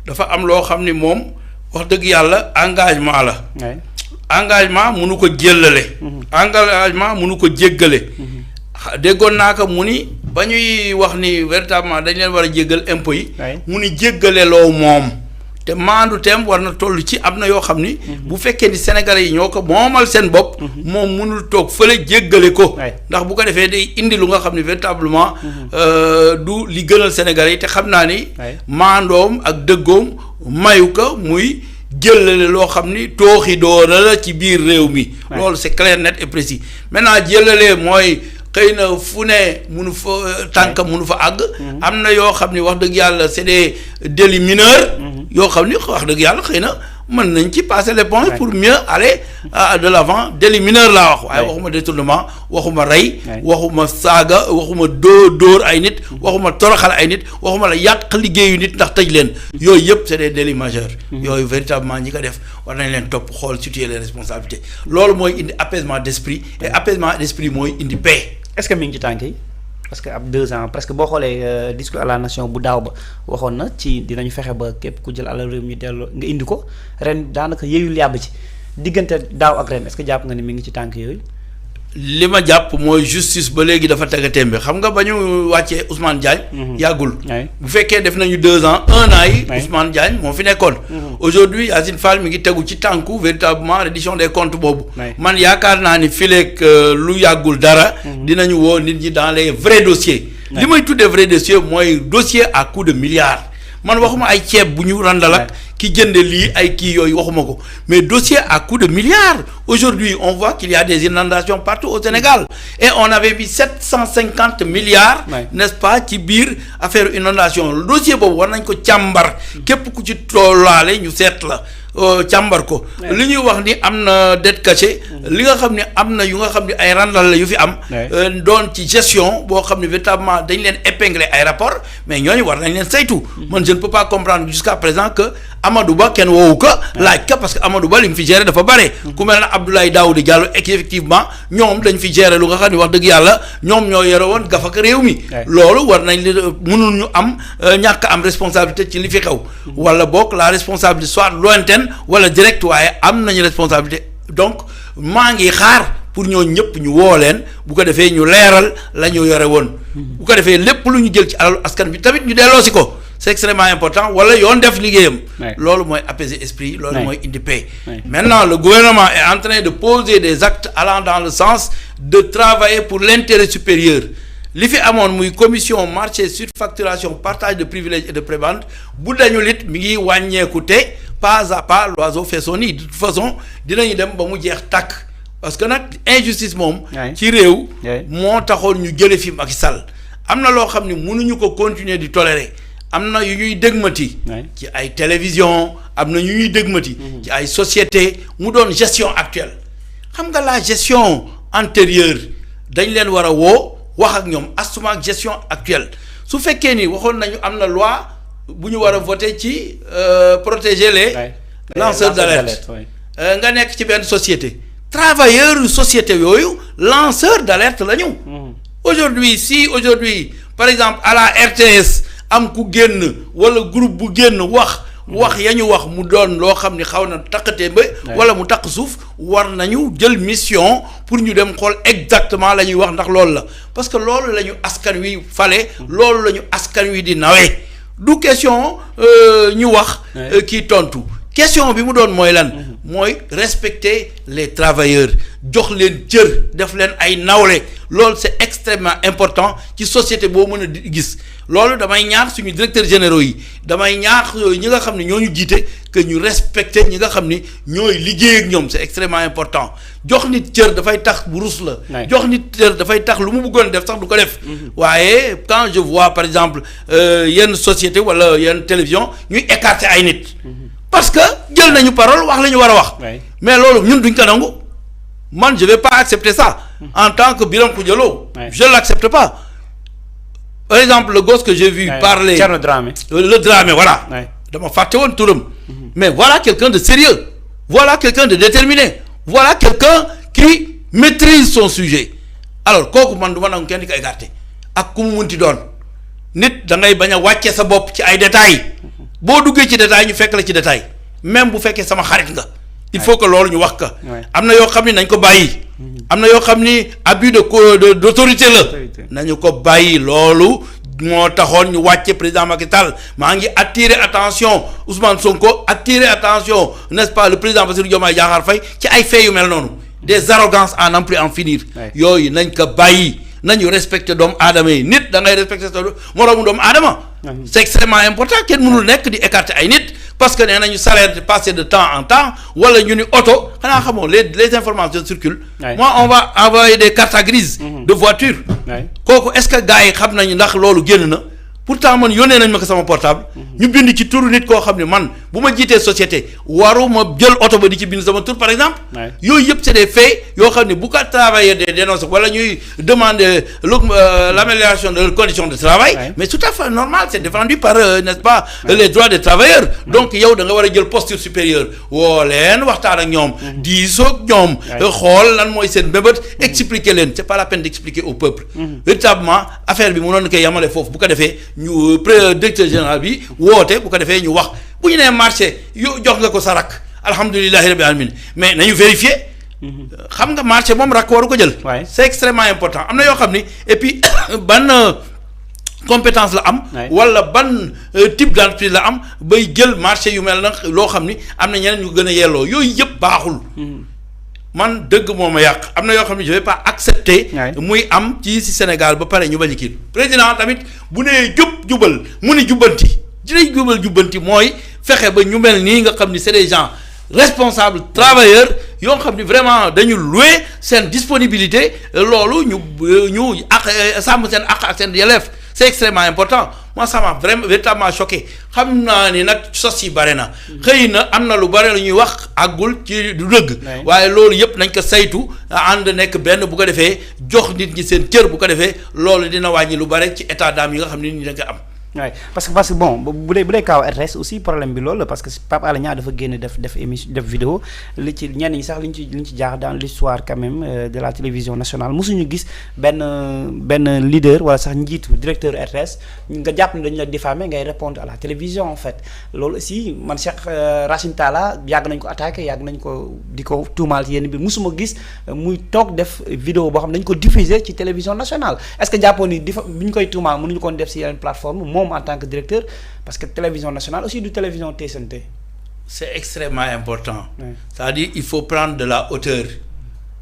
dafa am loo xam ni moom wax dëgg yàlla engagement la. engagement mënu ko jëllale. engagement mënu ko jéggale. déggoon naa ko mu ni ba ñuy wax ni véritablement dañ leen war a jéggal impôts yi. mu ni jéggale loo moom. te maandu teem war na toll ci am na yoo xam ni. bu fekkee ni Sénégalais yi ñoo ko moomal seen bopp. moom mënul toog fële jéggale ko. ndax bu ko defee day indi lu nga xam ni véritablement. du li gënal Sénégalais yi te xam naa ni. maandoom ak dëggoom mayu ko muy jëlale loo xam ni tooxi doona la ci biir réew mi. loolu c'est clair net et précis maintenant jëlale mooy. xëy na fu ne munu fa tànk munu fa àgg. am na yoo xam ni wax dëgg yàlla c'est des délits mineurs. yoo xam ni wax dëgg yàlla xëy na mën nañ ci passer l'éponge pour mieux aller de l'avant délit mineur laa wax. waaye waxuma détournement waxuma rey. waxuma saaga waxuma dóor ay nit. waxuma toroxal ay nit waxuma la yàq liggéeyu nit ndax tëj leen. yooyu yëpp c'est des délits majeurs. yooyu véritablement ñi ko def war nañ leen topp xool situer les responsabilités loolu mooy indi apaisement d'esprit et apaisement d'esprit mooy indi paix. est-ce que mi ngi ci tànk yi parce que ab 2 ans presque boo xoolee discours à la nation bu daaw ba waxoon na ci dinañu fexe ba képp ku jël alal réew mi delloo nga indi ko ren daanaka yeyul yàbb ci diggante daaw ak ren est-ce que jàpp nga ni mi ngi ci tànk yooyu. li ma jàpp mooy justice ba léegi dafa teg a tembe xam nga ba ñu wàccee Ousmane Diagne. yàggul bu fekkee def nañu 2 ans 1 an yi. Ousmane Diagne moo fi nekkoon. aujourd'hui Yacine Fall mi ngi tegu ci tànku véritablement reddition des comptes boobu. man yaakaar naa ni fileeg lu yàggul dara. dinañu woo nit ñi dans les vrais dossiers. li may tuddee vrai dossier mooy dossier à coup de milliards. man waxuma ay ceeb bu ñu randal ak ki jënde lii ay kii yooyu waxuma ko mais dossier à coup de milliards aujourd'hui on voit qu'il y a des inondations partout au Sénégal et on avait mis 750 milliards n'est-ce pas ci biir affaire inondation dossier boobu war nañ ko càmbar képp ku ci toolaale ñu seet la càmbar ko li ñuy wax ni am na dette cachée li nga xam ne am na yu nga xam ne ay randal la yu fi am doon ci gestion boo xam ne véritablement dañ leen épingler ay rapport mais ñooñu war nañ leen saytu man je ne peux pas comprendre jusqu'à présent que Amadou Ba kenn woowu ko laaj ka parce que Amadou Ba li mu fi gérer dafa bare ku mel ne Abdoulaye Daouda Diallo effectivement ñoom dañ fi gérer lu nga xam ne wax dëgg yàlla ñoom ñoo yore woon gafak réew mi loolu war nañ li mënul ñu am ñàkk am responsabilité ci li fi xew wala boog la responsabilité soit lointaine wala direct waaye am nañu responsabilité donc maa ngi xaar pour ñoo ñëpp ñu woo leen bu ko defee ñu leeral la ñu yore woon bu ko defee lépp lu ñu jël ci alalu askan bi tamit ñu delloosi ko c'est extrêmement important wala yoon def liggéeyam loolu mooy apaiser esprit loolu mooy indi paix maintenant le gouvernement est en train de poser des actes allant dans le sens de travailler pour l'intérêt supérieur li fi amoon muy commission marché surfacturation partage de privilèges et de prébendes bu dañu lit mi ngi wàññeeku te pas à pas l'oiseau fait son nid de toute façon dinañu dem ba mu jeex tàkk parce que nag injustice moom ci réew moo taxoon ñu jële fi Macky Sall am na loo xam ne mënuñu ko continuer di tolérer am na yu ñuy dëgmati ci ay télévision am na yu ñuy dëgmati ci ay société mu doon gestion actuelle xam nga la gestion antérieure dañ leen war a woo wax ak ñoom astuma ak gestion actuelle su fekkee ni waxoon nañu am na loi bu ñu war a voter ci protéger les lanceurs d'alerte nga nekk ci benn société travailleurs société yooyu lanceurs d'alerte la ñu aujourd'hui par exemple à la RTS am ku génn wala groupe bu génn wax ya ñu wax mu doon loo xam ni xaw na taqatee ba wala mu taq suuf war nañu jël mission pour ñu dem xool exactement la ñuy wax ndax loolu la parce que loolu la ñu askan wi fale loolu la ñu askan wi di nawee du question ñu wax kii tontu question bi mu doon mooy lan mooy respecter les travailleurs jox leen cër def leen ay nawle loolu c'est extrêmement important ci société boo mën a gis loolu damay ñaax suñu directeurs généraux yi damay ñaax ñi nga xam ne ñoo ñu jiite que ñu respecter ñi nga xam ni ñooy liggéey ak ñoom c'est extrêmement important jox nit cër dafay tax bu rus la jox nit cër dafay tax lu mu bëggoon def sax du ko def waaye quand je vois par exemple yenn société wala yenn télévision ñuy écarter ay nit parce que jël nañu parole wax la ñu war a wax mais loolu ñun duñ ko nangu man je vais pas accepter ça en tant que Birame Khoudialo je l'accepte pas. Par exemple, le gosse que j'ai vu parler... Le Dramé, voilà. Dama fàtte woon turam. Mais voilà quelqu'un de sérieux. Voilà quelqu'un de déterminé. Voilà quelqu'un qui maîtrise son sujet. Alors kooku man du ma nangu kenn di ko écarté ak ku mu munti doon nit da ngay bañ a wàcce sa bopp ci ay détails boo duggee ci détail ñu fekk la ci détail même bu fekkee sama xarit nga il faut que loolu ñu wax ka am na yoo xam ni nañ ko bàyyi am na yoo xam ni abus d'autorité la nañu ko bàyyi loolu moo taxoon ñu wàcce président Macky Sall maa ngi attirer attention Ousmane Sonko attirer attention n'est-ce pas le président Bassirou Diomaye Diakhar Faye ci ay faits yu mel noonu des arrogances à n'en plus en finir yooyu nañ ko bàyyi nañu respecter doomu aadama yi nit da ngay respecter sa moroomu doomu aadama c'est extrêmement important kenn mënul nekk di écarter ay nit parce que nee nañu salaire de passer de temps en temps wala ñu ni oto xanaa xamoo les informations circulent moi on va envoyer des cartes grises de voiture kooku est-ce que gars yi xam nañu ndax loolu génn na pourtant man yónnee nañ ma ko sama portable ñu bind ci turu nit koo xam ne man bu ma jiitee société waruma jël oto ba di ci bind sama tur par exemple yooyu yëpp c'est des faits yoo xam ne bu ko travailleur de dénoncer wala ñuy demander l'amélioration de leurs conditions de travail mais tout à fait normal c'est défendu par n'est-ce pas les droits des travailleurs donc yow da nga war a jël posture supérieure woo leen waxtaan ak ñoom diisoog ñoom xool lan mooy seen bébét expliquer leen c'est pas la peine d'expliquer au peuple véritablement affaire bi mënoon na koy yamale foofu bu ko defee ñu directeur général bi woote bu ko defee ñu wax bu ñu nee marché yo jox nga ko sa rakk alhamdulillahi rabbil alamin mais nañu vérifier xam nga marché moom rakk waru ko jël c'est extrêmement important am na yoo xam ni et puis ban compétence la am wala ban type d'entreprise la am bay jël marché yu mel na loo xam ni am na ñeneen ñu gën a yelloo yooyu yëpp baaxul man dëgg moo ma yàq am na yoo xam ne je vais pas accepter muy am ci si Sénégal ba pare ñu bañ a kii président tamit bu nee jubal mu ni jubbanti dinañ jubbanti mooy fexe ba ñu mel nii nga xam ni c'est des gens responsables travailleurs yoo xam ni vraiment dañu louer seen disponibilité loolu ñu sàmm seen ak seen yelleef c'est extrêmement important moi ça m'a vraiment véritablement choqué xam naa ni nag sos yi bare na xëy na am na lu bare la ñuy wax àggul ci du dëgg waaye loolu yëpp nañ ko saytu ànd nekk benn bu ko defee jox nit ñi seen cër bu ko defee loolu dina wàññi lu bare ci état d'âme yi nga xam ne nit ñi dañ ko am waaye parce que bon bu dee kaaw RTS aussi problème bi loolu la parce que Pape Alé Niang dafa génn def émission def vidéo li ci ñenn ñi sax li ñu ci jaax dans l'histoire quand même de la télévision nationale mosuñu gis benn leader wala sax njiitu directeur RTS nga jàpp ne dañu la diffamer ngay répondre à la télévision en fait loolu aussi man Cheikh Racine Talla yàgg nañ ko attaqué yàgg nañ ko di ko tuumaal ci yenn bi mosuma gis muy toog def vidéo boo xam ne dañu ko diffuser ci télévision nationale est-ce que jàppoon ni bi ñu koy tuumaal mënuñu ko def ci yeneen plateforme moom en tant que directeur parce que télévision nationale aussi du télévision TSNT. C'est extrêmement important. C'est-à-dire il faut prendre de la hauteur.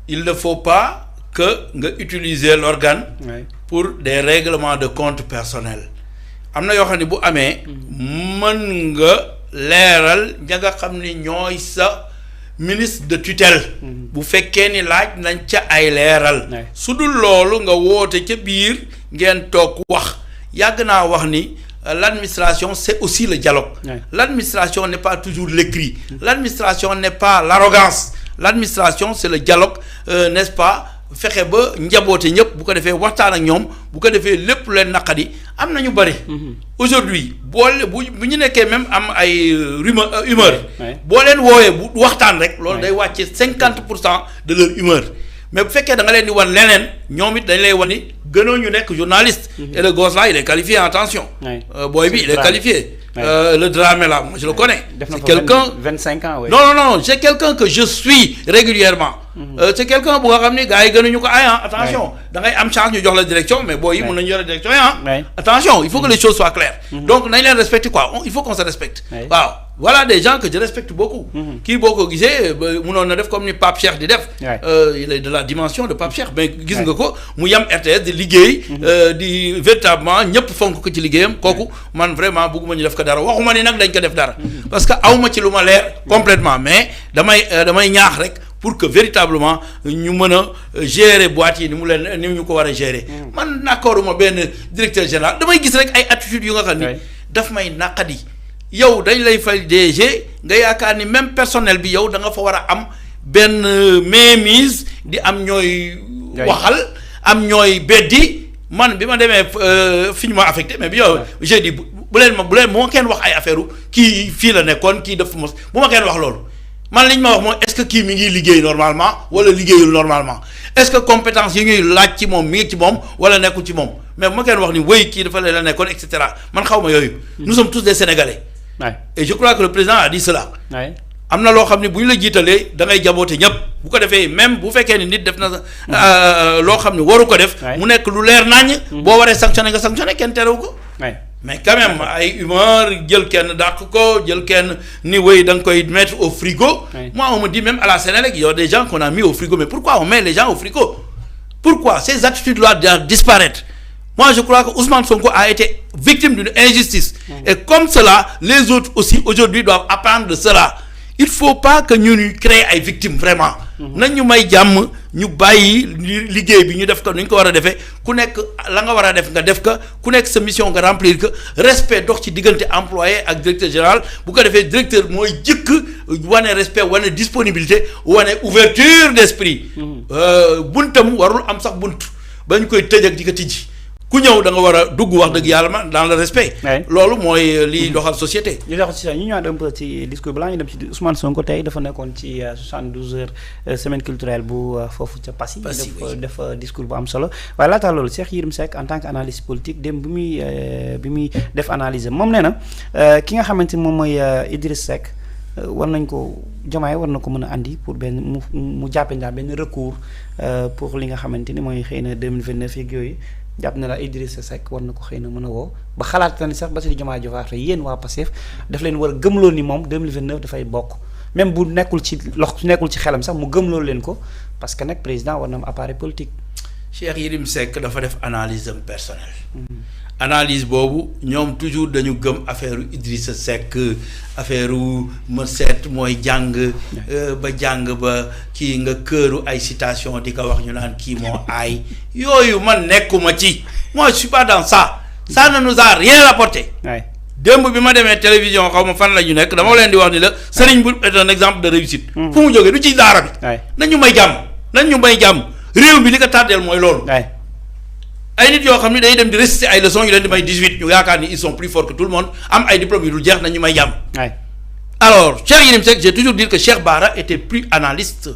Il ne faut pas que nga utiliser l'organe pour des règlements de compte personnels. am na yoo xam ne bu amee mën nga leeral ña nga xam ni ñooy sa ministre de tutelle. bu fekkee ni laaj nañ ca ay leeral. su dul loolu nga woote ca biir ngeen toog wax. yàgg naa wax ni l'administration c'est aussi le dialogue l'administration n'est pas toujours l'écrit l'administration n'est pas l'arrogance l'administration c'est le dialogue n'est-ce pas fexe ba njaboote ñëpp bu ko defee waxtaan ak ñoom bu ko defee lépp leen naqadi am na ñu bari aujourd'hui bu ñu nekkee même am ay humeur boo leen woowee bu waxtaan rek loolu day wàcce 50% de leur humeur mais bu fekkee da nga leen di wan leneen ñoom it dañ lay wan ni gënoo ñu nekk journaliste et le gosse là il est qualifié attention booy bi il est qualifié le Dramé là moi je le connais c'est quelqu'un 25 ans non c'est quelqu'un que je suis régulièrement c'est quelqu'un bu nga xam ni gars yi gënuñu ko ay attention da ngay am chance ñu jox la direction mais booy yi mën nañu yore direction attention il faut que les choses soient claires donc nañ leen respecter quoi il faut qu'on se respecte waaw voilà des gens que je respecte beaucoup kii boo ko gisee mënoon na def comme ni Pape Cheikh di def il est de la dimension de Pape Cheikh mais gis nga ko mu yam RTS di liggéey di véritablement ñëpp fonk ko ci liggéeyam kooku man vraiment bëgguma ñu def ko dara waxuma ni nag dañ ko def dara parce que awma ci lu ma leer complètement mais damay ñaax rek pour que véritablement ñu mën a gérer boîte yi ni ñu ko war a gérer man d'accorduma benn directeur général damay gis rek ay attitudes yu nga xam ni daf may naqadi yow dañ lay fay DG nga yaakaar ni même personnel bi yow da nga fa war a am benn mainmise di am ñooy waxal am ñooy beddi man bi ma demee fi ñu ma affecté mais bi yow j'ai dit bu ma kenn wax ay affaire kii fii la nekkoon kii def mos bu ma kenn wax loolu man liñ ma wax mooy est-ce que kii mi ngi liggéey normalement wala liggéeyul normalement est-ce que compétence yi ñuy laaj ci moom mi ngi ci moom wala nekkul ci moom mais bu ma kenn wax ni wéy kii dafa la nekkoon et cetera man xaw ma yooyu nous sommes tous des Sénégalais et je crois que le président a dit cela. am na loo xam ne bu ñu la jiitalee da ngay jaboote ñëpp bu ko defee même bu fekkee ni nit def na loo xam ne waru ko def. mu nekk lu leer naññ. boo waree sanctionné nga sanctionné kenn terewu ko. mais quand même ay humeur jël kenn dàq ko jël kenn ni wéy da nga koy mettre au frigo. Moi on me dit même à la Sénélec il y a des gens qu'on a mis au frigo mais pourquoi on met les gens au frigo? Pourquoi ces attitudes-là doivent disparaître? Moi je crois que Ousmane Sonko a été victime d'une injustice. Et comme cela les autres aussi aujourd'hui doivent apprendre de cela. Il faut pas que ñu créer ay victimes vraiment. nañ ñu may jàmm ñu bàyyi liggéey bi ñu def ko ni ñu ko war a defee ku nekk la nga war a def nga def ko ku nekk sa mission nga remplir que respect dox ci diggante employé ak directeur général bu ko defee directeur mooy jëkk wane respect wane disponibilité wane ouverture d'esprit. Buntam warul am sax bunt ba ñu koy tëj ak di ko tijji. ku ñëw da nga war a dugg wax dëgg yàlla ma dans le respect. loolu mooy liy doxal société. ñu doxal ci ñu ñëwaat un peu ci discours balaa ñu dem ci Ousmane Sonko tey dafa nekkoon ci 72 heures semaine culturelle bu foofu ca Passy. def discours bu am solo waaye laata loolu Cheikh Yérim Seck en tant que analyste politique dem bi muy def analyse moom nee na ki nga xamante ni moom mooy Idriss Seck war nañ ko Diomaye war na ko mën a andi pour benn mu jàppe daal benn recours pour li nga xamante ni mooy xëy na 2029 yeeg yooyu. jàpp na la Idrissa Seck war na ko xëy na mën a woo ba xalaat na ni sax Bassirou Diomaye Diakhar Faye yéen waa Pastef daf leen war a gëmloo ni moom 2029 dafay bokk même bu nekkul ci nekkul ci xelam sax mu gëmloo leen ko parce que nag président war na am appareil politique. Cheikh Yérim Seck dafa def analyse am personnelle. Analyse boobu ñoom toujours dañu gëm affaire Idrissa Seck affaire ma seet mooy jàng ba jàng ba kii nga këru ay citation di ko wax ñu naan kii moo aay yooyu man nekkuma ci moi je suis pas dans ça ne nous a rien rapporté. démb bi ma demee télévision xaw ma fan la ñu nekk dama leen di wax ni la Serigne bu est un exemple de réussite. fu mu jógee du ci daara bi. nañu may jàmm réew bi li ko tàddeel mooy loolu. ay nit yoo xam ne day dem di réciter ay leçons yu leen di may 18 ñu yaakaar ni ils sont plus forts que tout le monde am ay diplômes yu dul jeex nañu may jàmm. alors Cheikh Yérim Seck j'ai toujours dit que Cheikh Bara était plus analyste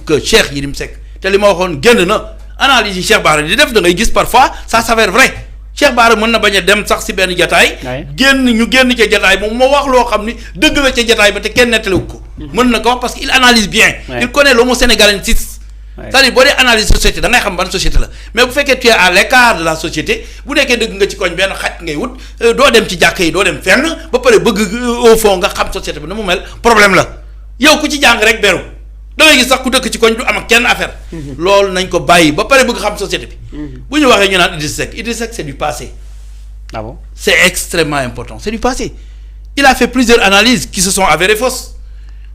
que Cheikh Yérim Seck te li ma waxoon génn na analyse yi Cheikh Bara di def da ngay gis parfois ça s'avère vrai Cheikh Bara mën na bañ a dem sax si benn jataay. ñu génn ca jataay moom moo wax loo xam ni dëgg la ca jataay ba te kenn nettaliwu ko. mën na ko wax parce que il analyse bien. il connaît l'homo sénégalensis. c'est-à-dire boo dee analyse société da ngay xam ban société la mais bu fekkee tu es à l'écart de la société bu nekkee dëgg nga ci koñ benn xaj ngay wut doo dem ci jàkka yi doo dem fenn ba pare bëgg au fond nga xam société bi na mu mel problème la yow ku ci jàng rek beru da ngay gis sax ku dëkk ci koñ du am ak kenn affaire. loolu nañ ko bàyyi ba pare bëgg xam société bi. bu ñu waxee ñu naan Idriss Seck c'est du passé. Ah bon? C'est extrêmement important c'est du passé il a fait plusieurs analyses qui se sont avérées fausses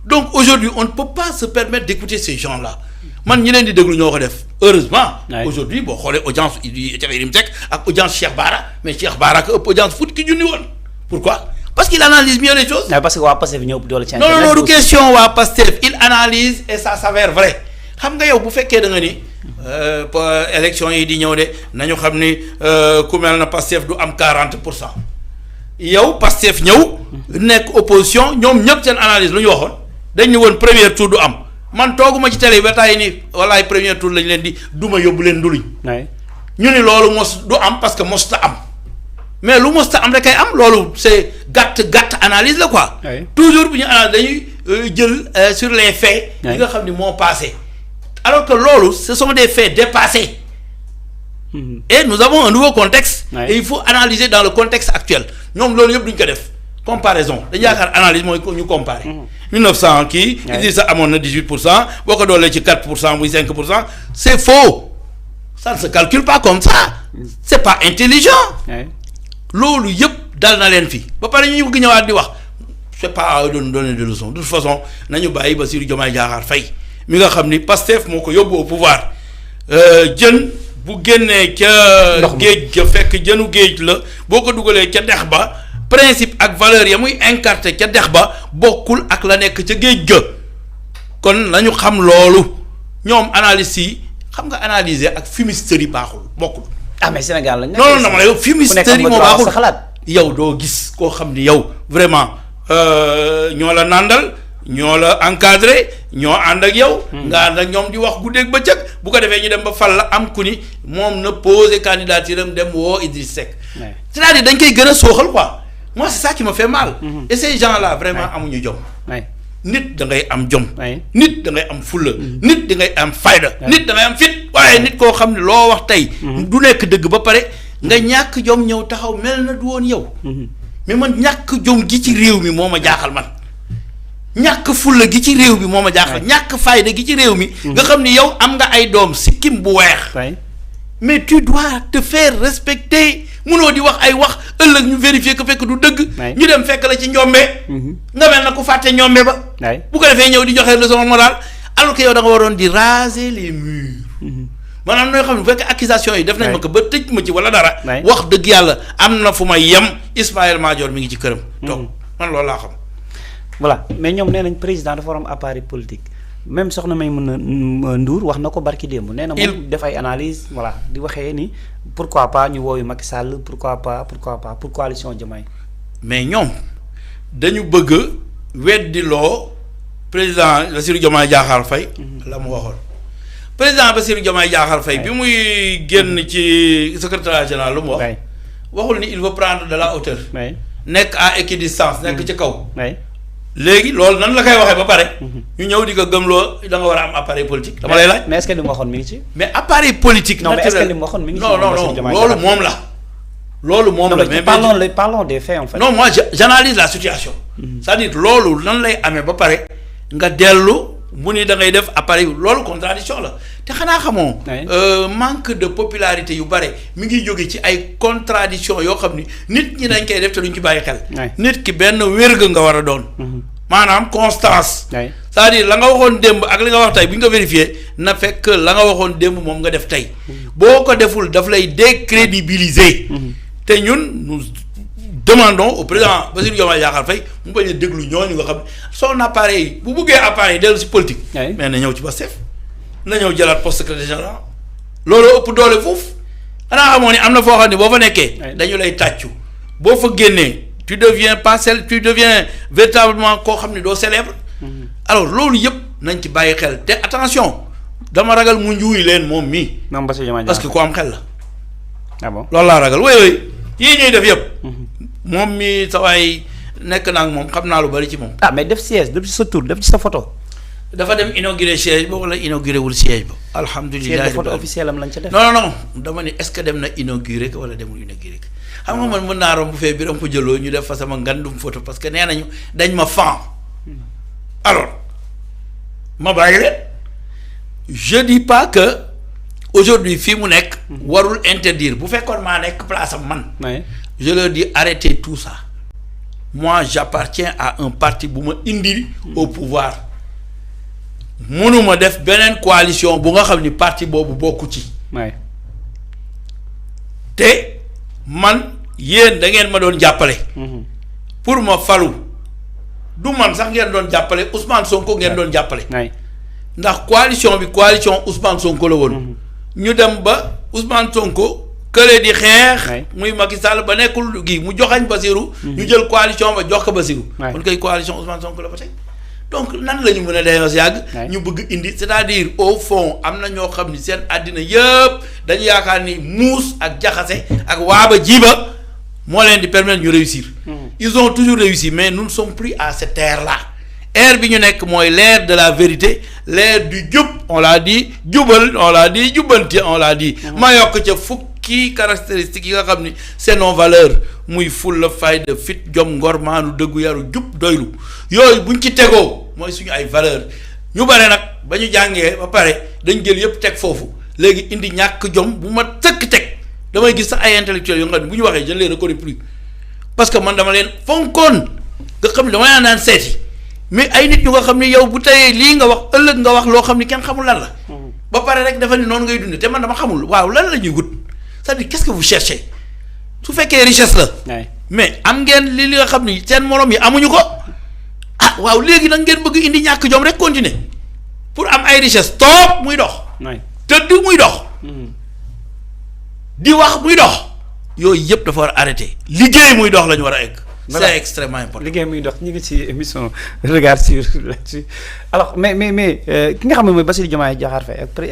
donc aujourd'hui on ne peut pas se permettre d'écouter ces gens-là. man ñi leen di déglu ñoo ko def heureusement. aujourd'hui boo xoolee audience Cheikh Yérim Seck ak audience Cheikh Bara mais Cheikh Bara ko ëpp audience fukki junni woon pourquoi parce qu'il analyse mieux les choses. parce que waa Pastef ñëw doole ci non du question waa Pastef il analyse et ça s'avère vrai xam nga yow bu fekkee da nga ni élection yi di ñëw de nañu xam ni ku mel na Pastef du am 40%. yow Pastef ñëw nekk opposition ñoom ñëpp seen analyse lu ñu waxoon dañ ñu woon premier tour du am. man tooguma ci télé ba tey ni walaay premier tour lañ leen di duma yóbbu leen nduluñ. ñu ni loolu mos du am parce que mosta am mais lu mosta am rek kay am loolu c'est gàtt analyse la quoi. toujours bu ñu analyse dañuy jël sur les faits. yi nga xam ni moo passé. alors que loolu ce sont des faits dépassés. Et nous avons un nouveau contexte. Et il faut analyser dans le contexte actuel ñoom loolu yëpp duñ ko def. comparaison dañu yaakaar analyse mooy ñu comparer. 1900 kii. Idrissa amoon na 18% boo ko doolee ci 4% muy 5% c'est faux ça ne se calcule pas comme ça c'est pas intelligent. loolu yëpp dal na leen fi ba pare ñu bëgg ñëwaat di wax c'est pas à donner de leçons de toute façon nañu bàyyi Bassirou Diomaye Diakhar Faye mi nga xam ni Pastef moo ko yóbbu au pouvoir jën bu génnee ca. géej ga fekk jënu géej la boo ko dugalee ca dex ba. principe ak valeur ya muy incarté ca dex ba bokkul ak la nekk ca géej ga kon nañu xam loolu ñoom analyse yi xam nga analyser ak fumisterie baaxul bokkul. mais Sénégal lañ. non non yow fumisterie moo baaxul yow doo gis koo xam ni yow vraiment ñoo la nàndal ñoo la encadré ñoo ànd ak yow. nga ànd ak ñoom di wax guddeeg bëccëg bu ko defee ñu dem ba fal la am ku ni moom na posé candidature am dem woo Idriss Seck. c'est-à-dire dañ koy gën a sooxal quoi. moi c'est ça qui me fait mal. Et ces gens-là vraiment amuñu jom. nit da ngay am jom. nit da ngay am fulla. nit da ngay am fayda. nit da ngay am fit waaye nit koo xam ne loo wax tey. du nekk dëgg ba pare nga ñàkk jom ñëw taxaw mel na du woon yow. mais man ñàkk jom gi ci réew mi moo ma jaaxal man. ñàkk fulla gi ci réew mi moo ma jaaxal ñàkk fayda gi ci réew mi. nga xam ni yow am nga ay doom sikkim bu weex. mais tu dois te faire respecter munoo di wax ay wax ëllëg ñu vérifier que fekk du dëgg. ñu dem fekk la ci njombe. nga mel na ku fàtte njombe ba. bu ko defee ñëw di joxe leçon morale alors que yow da nga waroon di raser les murs. maanaam nooy xam ne bu fekkee accusation yi def nañ ma ko ba tëj ma ci wala dara. wax dëgg yàlla am na fu may yem Ismaïla Madior mi ngi ci këram. donc man loolu laa xam. voilà mais ñoom nee nañ président dafa war am appareil politique même soxna Maïmouna Ndour wax na ko barki démb. nee na moom def ay analyse voilà di waxee ni pourquoi pas ñu wooyu Macky Sall pourquoi pas pour coalition Diomaye. mais ñoom dañu bëgg weddiloo président Bassirou Diomaye Diakhar Faye la mu waxoon président Bassirou Diomaye Diakhar Faye bi muy génn ci secrétaire général lu mu wax. waxul ni il veut prendre de la hauteur. nekk à équidistance nekk ci kaw. léegi loolu nan la koy waxee ba pare. ñu ñëw di ko gëmloo da nga war a am appareil politique. dama lay laaj mais est-ce que li mu waxoon mi ngi ci. mais appareil politique. non mais est-ce que li mu waxoon mi ngi ci. non loolu moom la. loolu moom la mais parlons des faits en fait. non moi j'analyse la situation. c'est-à-dire loolu nan lay amee ba pare nga dellu mu ni da ngay def appareil loolu contradiction la te xanaa xamoo. manque de popularité yu bare mi ngi jóge ci ay contradiction yoo xam ni nit ñi dañ koy def te duñ ci bàyyi xel. nit ki benn wérga nga war a doon. maanaam constance. c'est-à-dire la nga waxoon démb ak li nga wax tey bu ñu ko vérifier na fekk la nga waxoon démb moom nga def tey. boo ko deful daf lay décrédibiliser. te ñun nous demandons au président Bassirou Diomaye Diakhar Faye mu bañ a déglu ñooñu nga xam ne son appareil bu buggee appareil dellu si politique. mais na ñëw ci Pastef na ñëw jëlaat poste secrétaire général loolu ëpp doole foofu xanaa xamoo ni am na foo xam ne boo fa nekkee. dañu lay tàccu boo fa génnee tu deviens véritablement koo xam ne doo célèbre. alors loolu yëpp nañ ci bàyyi xel te attention dama ragal mu njuuy leen moom mii. parce que ku am xel la. ah bon loolu laa ragal wéy yii ñuy def yëpp. moom mii sa waay nekk naa ak moom xam naa lu bari ci moom. ah mais def siège def ci sa tur def ci sa photo. dafa dem inauguré siège ba wala inauguré wul siège ba. alhamdulilah siège photo officiel am lañ ca def. non dama ni est-ce que dem na inauguré ko wala demul inauguré ko. xam nga man mën naa romb fee bi ko jëloo ñu def fa sama ngandum photo parce que nee nañu dañ ma fan. alors ma bàyyi leen je dis pas que aujourd'hui fii mu nekk. warul interdire bu fekkoon maa nekk place am man. je leur dis arrêtez tout ça. moi j'appartiens à un parti bu ma indi au pouvoir. mënuma def beneen coalition bu nga xam ni parti boobu bokku ci. te man yéen da ngeen ma doon jàppale. pour ma falu du man sax ngeen doon jàppale Ousmane Sonko ngeen doon jàppale. ndax coalition bi coalition Ousmane Sonko la woon. ñu dem ba Ousmane Sonko kële di xeex. muy Macky Sall ba nekkul gi mu joxañ Bassirou. ñu jël coalition ba jox ko Bassirou. kon koy coalition Ousmane Sonko la ba tey. donc nan la ñu mën a dayoo si yàgg. ñu bëgg indi c'est-à-dire au fond am na ñoo xam ni seen àddina yëpp dañu yaakaar ni muus ak jaxase ak waaba jiiba moo leen di permettre ñu réussir. ils ont toujours réussi mais nous ne sommes plus à cette ère-là. ère bi ñu nekk mooy l'ère de la vérité l'ère du jub on l'a dit jubal on l'a dit jubbanti on l'a dit. ma yokk ca fukki caractéristiques yi nga xam ni c'est nos valeurs muy fulla fayda fit jom ngor maanu dëggu yaru jub doylu yooyu buñ ci tegoo mooy suñu ay valeurs ñu bare nag ba ñu jàngee ba pare dañ jël yëpp teg foofu léegi indi ñàkk jom bu ma tëkk teg damay gis sax ay intellectuels yoo xam ne bu ñu waxee je ne les reconnais plus parce que man dama leen fonkoon nga xam ne dama naan seeti mais ay nit ñu nga xam ne yow bu teyee lii nga wax ëllëg nga wax loo xam ne kenn xamul lan la. ba pare rek dafa ni noonu ngay dundee te man dama xamul waaw lan la ñuy wut c'est-à-dire qu'est-ce que vous cherchez su fekkee richesse la. mais am ngeen li nga xam ni seen morom yi amuñu ko. ah waaw léegi nag ngeen bëgg indi ñàkk jom rek continuer pour am ay richesse toog muy dox. tëdd muy dox. di wax muy dox. yooyu yëpp dafa war a arrêter liggéey muy dox la ñu war a egg. c'est extrêmement important. liggéey muy dox ñu ngi ci émission regard sur là-dessus alors mais ki nga xam ne mooy Bassirou Diomaye Diakhar Faye ak